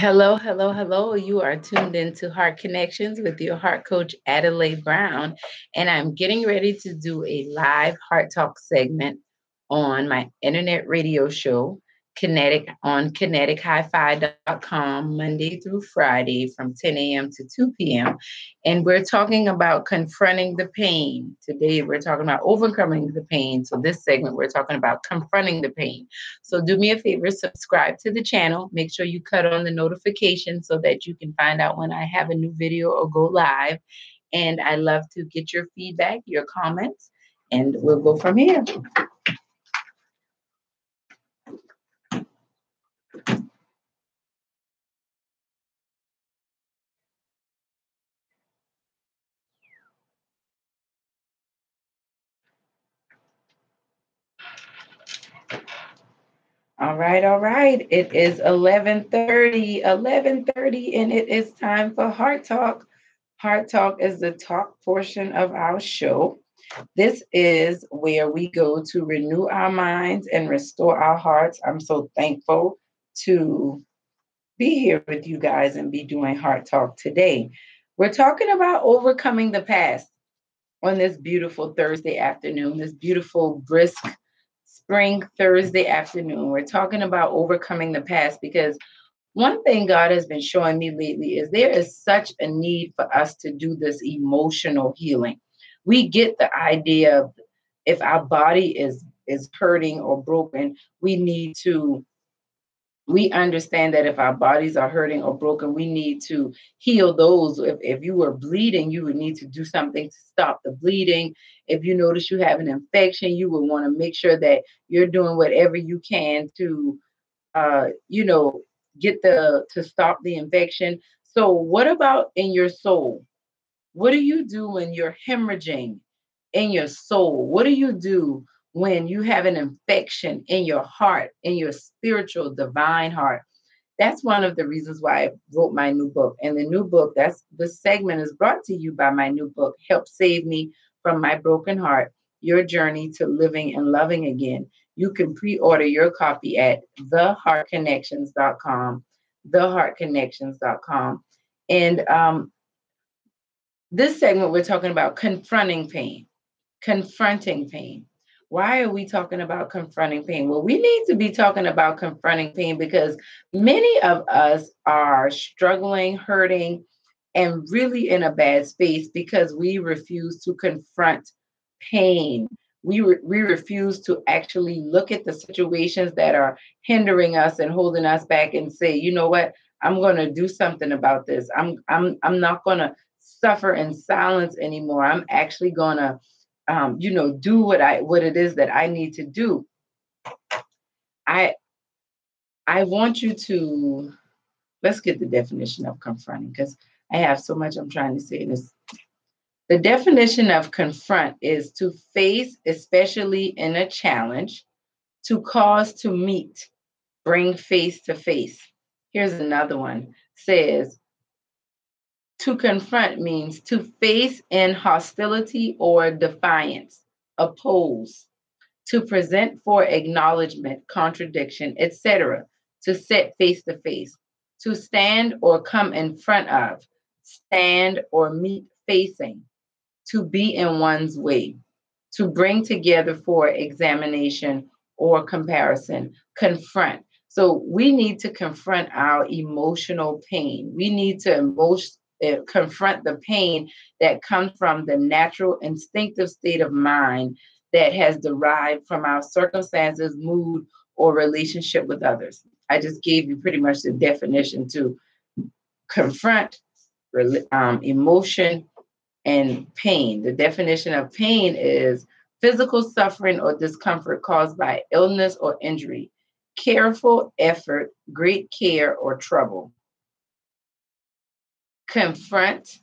Hello, hello, hello. You are tuned into Heart Connections with your heart coach, Adelai Brown. And I'm getting ready to do a live heart talk segment on my internet radio show, kinetichifi.com, Monday through Friday from 10 a.m. to 2 p.m. And we're talking about confronting the pain. Today, we're talking about overcoming the pain. So, this segment, we're talking about confronting the pain. So do me a favor, subscribe to the channel. Make sure you cut on the notification so that you can find out when I have a new video or go live. And I love to get your feedback, your comments, and we'll go from here. All right, all right. It is 11:30, and it is time for Heart Talk. Heart Talk is the talk portion of our show. This is where we go to renew our minds and restore our hearts. I'm so thankful to be here with you guys and be doing Heart Talk today. We're talking about overcoming the past on this beautiful Thursday afternoon, this beautiful, brisk spring Thursday afternoon. We're talking about overcoming the past because one thing God has been showing me lately is there is such a need for us to do this emotional healing. We get the idea of if our body is hurting or broken, we understand that if our bodies are hurting or broken, we need to heal those. If you were bleeding, you would need to do something to stop the bleeding. If you notice you have an infection, you would want to make sure that you're doing whatever you can to, you know, to stop the infection. So what about in your soul? What do you do when you're hemorrhaging in your soul? What do you do when you have an infection in your heart, in your spiritual divine heart? That's one of the reasons why I wrote my new book. And the new book, that's the segment is brought to you by my new book, Help Save Me from My Broken Heart, Your Journey to Living and Loving Again. You can pre-order your copy at theheartconnections.com, theheartconnections.com. And this segment, we're talking about confronting pain, confronting pain. Why are we talking about confronting pain? Well, we need to be talking about confronting pain because many of us are struggling, hurting, and really in a bad space because we refuse to confront pain. We refuse to actually look at the situations that are hindering us and holding us back and say, you know what, I'm going to do something about this. I'm not going to suffer in silence anymore. I'm actually going to do what it is that I need to do. I want you to let's get the definition of confronting because I have so much I'm trying to say. The definition of confront is to face, especially in a challenge, to cause to meet, bring face to face. Here's another one. Says to confront means to face in hostility or defiance, oppose, to present for acknowledgement, contradiction, etc., to set face to face, to stand or come in front of, stand or meet facing, to be in one's way, to bring together for examination or comparison, confront. So we need to confront our emotional pain. We need to confront the pain that comes from the natural instinctive state of mind that has derived from our circumstances, mood, or relationship with others. I just gave you pretty much the definition to confront emotion and pain. The definition of pain is physical suffering or discomfort caused by illness or injury, careful effort, great care, or trouble. Confront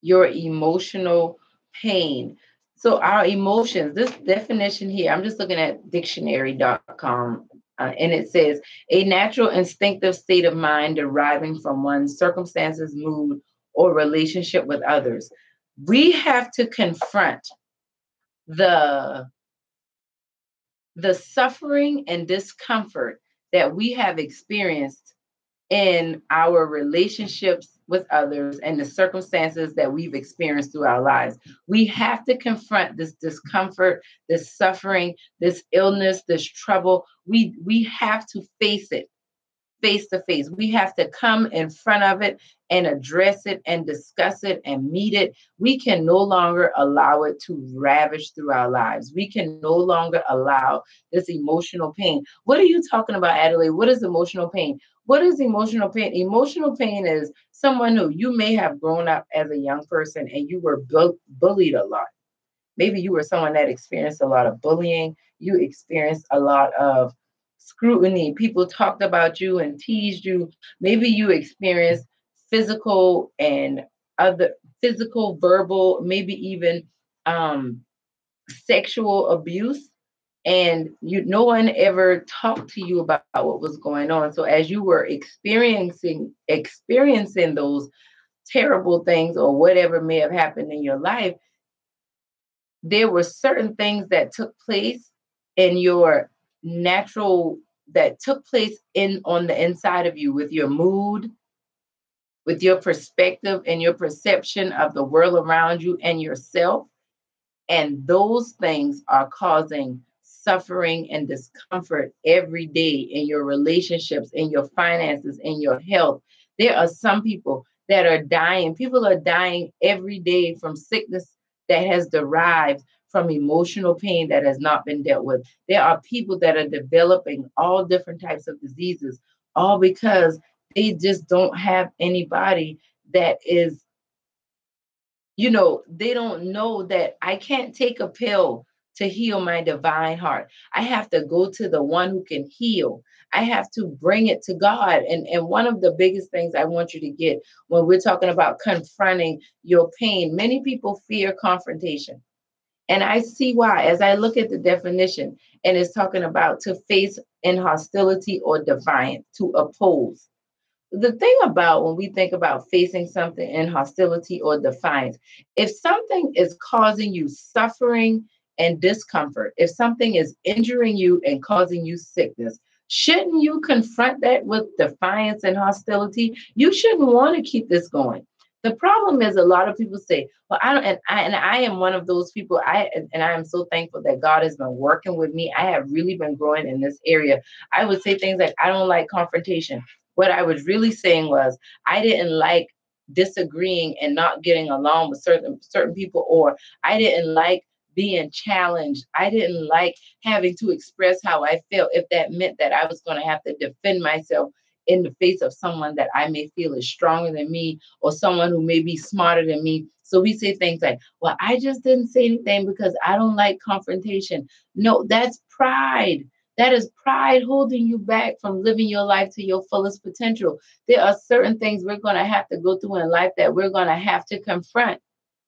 your emotional pain. So our emotions, this definition here, I'm just looking at dictionary.com, and it says a natural instinctive state of mind deriving from one's circumstances, mood, or relationship with others. We have to confront the suffering and discomfort that we have experienced in our relationships with others and the circumstances that we've experienced through our lives. We have to confront this discomfort, this suffering, this illness, this trouble. We have to face it face to face. We have to come in front of it and address it and discuss it and meet it. We can no longer allow it to ravage through our lives. We can no longer allow this emotional pain. What are you talking about, Adelaide? What is emotional pain? What is emotional pain? Emotional pain is someone who you may have grown up as a young person and you were bullied a lot. Maybe you were someone that experienced a lot of bullying. You experienced a lot of scrutiny. People talked about you and teased you. Maybe you experienced physical and other physical, verbal, maybe even um, sexual abuse. And no one ever talked to you about what was going on. So as you were experiencing those terrible things or whatever may have happened in your life, there were certain things that took place in your natural that took place in on the inside of you with your mood, with your perspective and your perception of the world around you and yourself. And those things are causing suffering and discomfort every day in your relationships, in your finances, in your health. There are some people that are dying. People are dying every day from sickness that has derived from emotional pain that has not been dealt with. There are people that are developing all different types of diseases, all because they just don't have anybody that is, they don't know that I can't take a pill to heal my divine heart. I have to go to the one who can heal. I have to bring it to God. And one of the biggest things I want you to get when we're talking about confronting your pain, many people fear confrontation. And I see why as I look at the definition, and it's talking about to face in hostility or defiance, to oppose. The thing about when we think about facing something in hostility or defiance, if something is causing you suffering and discomfort, if something is injuring you and causing you sickness, shouldn't you confront that with defiance and hostility? You shouldn't want to keep this going. The problem is a lot of people say, well, I don't, and I am one of those people. And I am so thankful that God has been working with me. I have really been growing in this area. I would say things like, I don't like confrontation. What I was really saying was I didn't like disagreeing and not getting along with certain people, or I didn't like being challenged. I didn't like having to express how I felt if that meant that I was going to have to defend myself in the face of someone that I may feel is stronger than me or someone who may be smarter than me. So we say things like, well, I just didn't say anything because I don't like confrontation. No, that's pride. That is pride holding you back from living your life to your fullest potential. There are certain things we're going to have to go through in life that we're going to have to confront.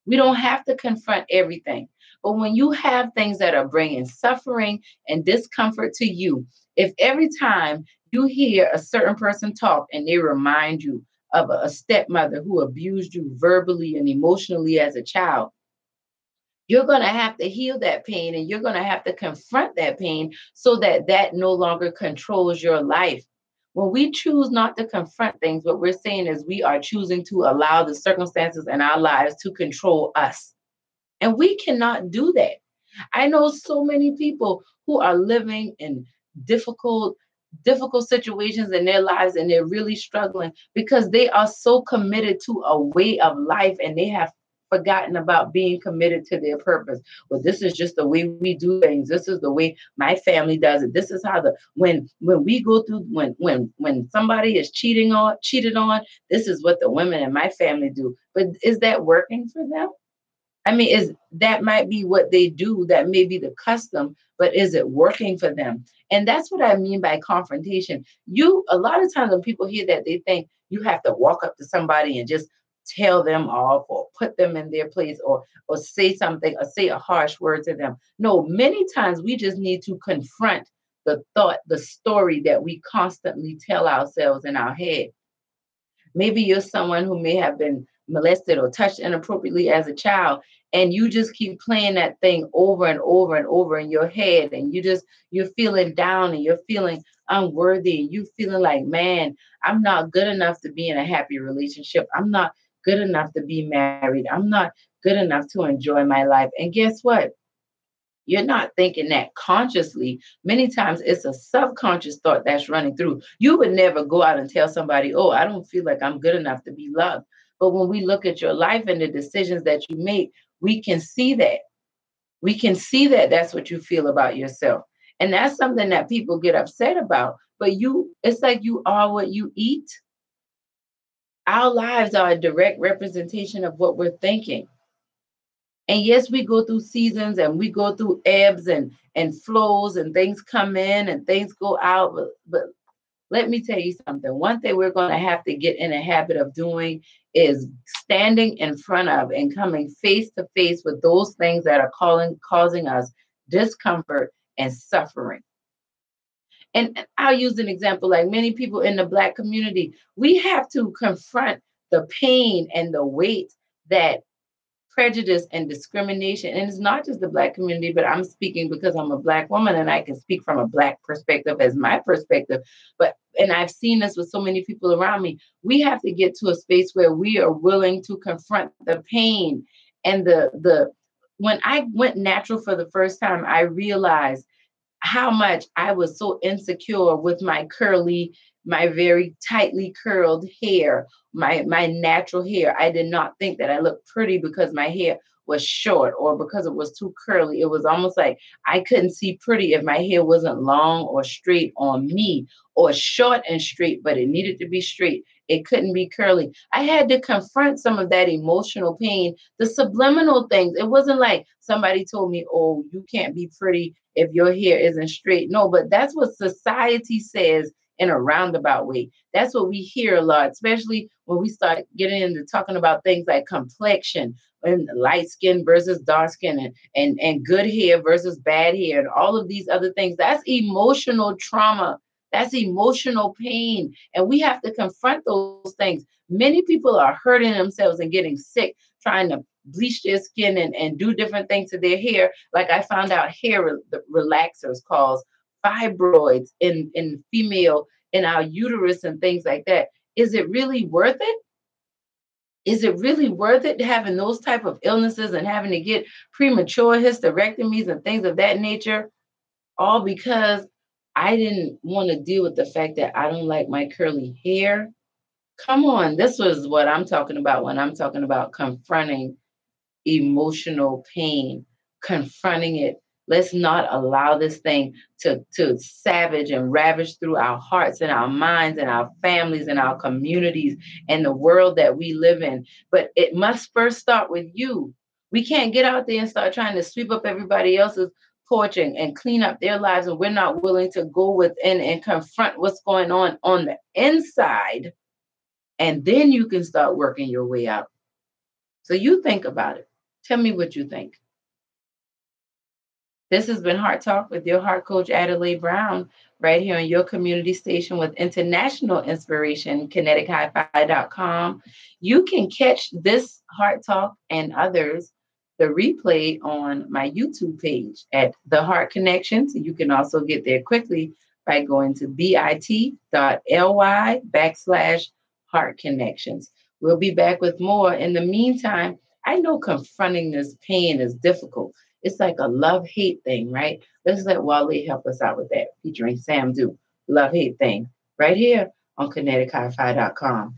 We don't have to confront everything. But when you have things that are bringing suffering and discomfort to you, if every time you hear a certain person talk and they remind you of a stepmother who abused you verbally and emotionally as a child, you're going to have to heal that pain and you're going to have to confront that pain so that that no longer controls your life. When we choose not to confront things, what we're saying is we are choosing to allow the circumstances in our lives to control us. And we cannot do that. I know so many people who are living in difficult, difficult situations in their lives and they're really struggling because they are so committed to a way of life and they have forgotten about being committed to their purpose. Well, this is just the way we do things. This is the way my family does it. This is how when we go through when somebody is cheated on, this is what the women in my family do. But is that working for them? I mean, is that might be what they do, that may be the custom, but is it working for them? And that's what I mean by confrontation. A lot of times when people hear that, they think you have to walk up to somebody and just tell them off or put them in their place or say something or say a harsh word to them. No, many times we just need to confront the thought, the story that we constantly tell ourselves in our head. Maybe you're someone who may have been molested or touched inappropriately as a child. and you just keep playing that thing over and over and over in your head, and you're feeling down, and you're feeling unworthy, and you feeling like, man, I'm not good enough to be in a happy relationship. I'm not good enough to be married. I'm not good enough to enjoy my life. And guess what? You're not thinking that consciously. Many times it's a subconscious thought that's running through. You would never go out and tell somebody, oh, I don't feel like I'm good enough to be loved. But when we look at your life and the decisions that you make, we can see that. We can see that that's what you feel about yourself. And that's something that people get upset about. But it's like you are what you eat. Our lives are a direct representation of what we're thinking. And yes, we go through seasons and we go through ebbs and flows, and things come in and things go out. But let me tell you something. One thing we're going to have to get in a habit of doing is standing in front of and coming face to face with those things that are causing us discomfort and suffering. And I'll use an example, like many people in the Black community, we have to confront the pain and the weight that prejudice and discrimination, and it's not just the Black community, but I'm speaking because I'm a Black woman and I can speak from a Black perspective as my perspective. And I've seen this with so many people around me. We have to get to a space where we are willing to confront the pain and the when I went natural for the first time, I realized how much I was so insecure with my very tightly curled hair, my natural hair. I did not think that I looked pretty because my hair was short or because it was too curly. It was almost like I couldn't see pretty if my hair wasn't long or straight on me, or short and straight, but it needed to be straight. It couldn't be curly. I had to confront some of that emotional pain, the subliminal things. It wasn't like somebody told me, oh, you can't be pretty if your hair isn't straight. No, but that's what society says in a roundabout way. That's what we hear a lot, especially when we start getting into talking about things like complexion and light skin versus dark skin, and good hair versus bad hair, and all of these other things. That's emotional trauma. That's emotional pain. And we have to confront those things. Many people are hurting themselves and getting sick trying to bleach their skin and do different things to their hair. Like I found out relaxers cause fibroids in female, in our uterus and things like that. Is it really worth it? Is it really worth it having those type of illnesses and having to get premature hysterectomies and things of that nature, all because I didn't want to deal with the fact that I don't like my curly hair? Come on, this was what I'm talking about when I'm talking about confronting emotional pain, confronting it. Let's not allow this thing to savage and ravage through our hearts and our minds and our families and our communities and the world that we live in. But it must first start with you. We can't get out there and start trying to sweep up everybody else's porch and clean up their lives, and we're not willing to go within and confront what's going on the inside. And then you can start working your way out. So you think about it. Tell me what you think. This has been Heart Talk with your heart coach, Adelai Brown, right here on your community station with international inspiration, kinetichifi.com. You can catch this Heart Talk and others, the replay, on my YouTube page at The Heart Connection. So you can also get there quickly by going to bit.ly/Heart Connections. We'll be back with more. In the meantime, I know confronting this pain is difficult. It's like a love-hate thing, right? Let's let Wale help us out with that, featuring Sam Du. Love-hate thing, right here on kinetichifi.com.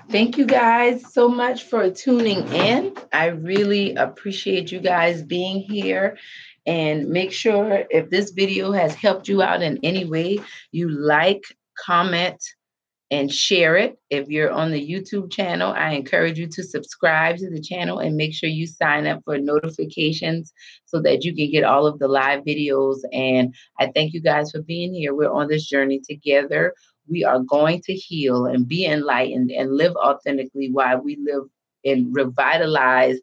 Thank you guys so much for tuning in. I really appreciate you guys being here. And make sure, if this video has helped you out in any way, you like, comment, and share it. If you're on the YouTube channel, I encourage you to subscribe to the channel and make sure you sign up for notifications so that you can get all of the live videos. And I thank you guys for being here. We're on this journey together. We are going to heal and be enlightened and live authentically while we live in revitalized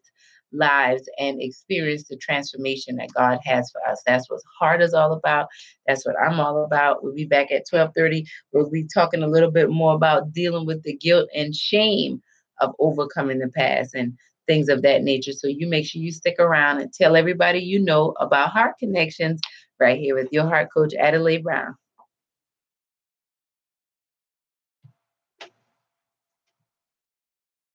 lives and experience the transformation that God has for us. That's what Heart is all about. That's what I'm all about. We'll be back at 12:30. We'll be talking a little bit more about dealing with the guilt and shame of overcoming the past and things of that nature. So you make sure you stick around and tell everybody you know about Heart Connections right here with your heart coach, Adelai Brown.